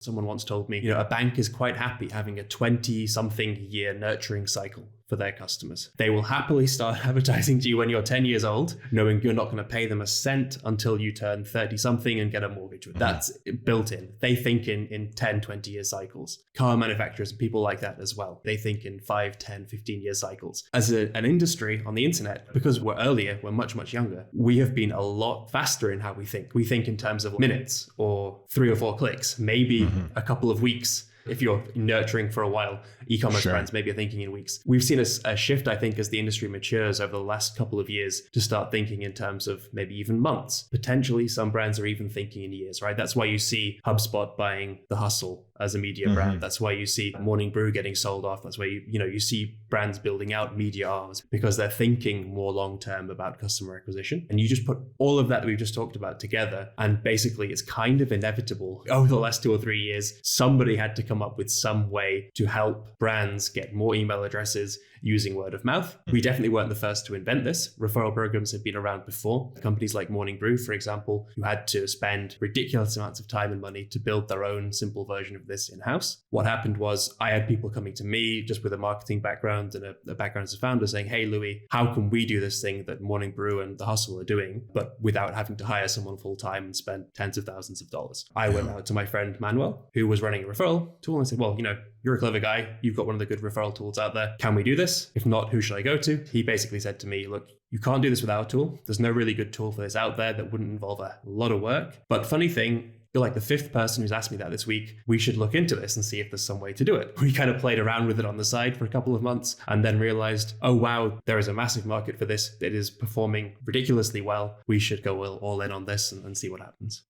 Someone once told me, a bank is quite happy having a 20-something year nurturing cycle for their customers. They will happily start advertising to you when you're 10 years old, knowing you're not going to pay them a cent until you turn 30-something and get a mortgage. That's built in. They think in 10, 20-year cycles. Car manufacturers and people like that as well. They think in 5, 10, 15-year cycles. As an industry on the internet, because we're earlier, we're much, much younger, we have been a lot faster in how we think. We think in terms of minutes or 3 or 4 clicks, maybe a couple of weeks. If you're nurturing for a while, e-commerce brands maybe are thinking in weeks. We've seen a shift, I think, as the industry matures over the last couple of years to start thinking in terms of maybe even months. Potentially, some brands are even thinking in years, right? That's why you see HubSpot buying The Hustle as a media brand. That's why you see Morning Brew getting sold off. That's why you see brands building out media arms because they're thinking more long-term about customer acquisition. And you just put all of that we've just talked about together, and basically it's kind of inevitable. Over the last 2 or 3 years, somebody had to come up with some way to help brands get more email addresses using word of mouth. We definitely weren't the first to invent this. Referral programs have been around before. Companies like Morning Brew, for example, who had to spend ridiculous amounts of time and money to build their own simple version of this in-house. What happened was I had people coming to me just with a marketing background and a background as a founder saying, hey, Louis, how can we do this thing that Morning Brew and The Hustle are doing, but without having to hire someone full-time and spend tens of thousands of dollars? I went out to my friend Manuel, who was running a referral tool, and said, well, you're a clever guy. You've got one of the good referral tools out there. Can we do this? If not, who should I go to? He basically said to me, look, you can't do this without a tool. There's no really good tool for this out there that wouldn't involve a lot of work. But funny thing, you're like the 5th person who's asked me that this week. We should look into this and see if there's some way to do it. We kind of played around with it on the side for a couple of months and then realized, oh, wow, there is a massive market for this. It is performing ridiculously well. We should go all in on this and see what happens.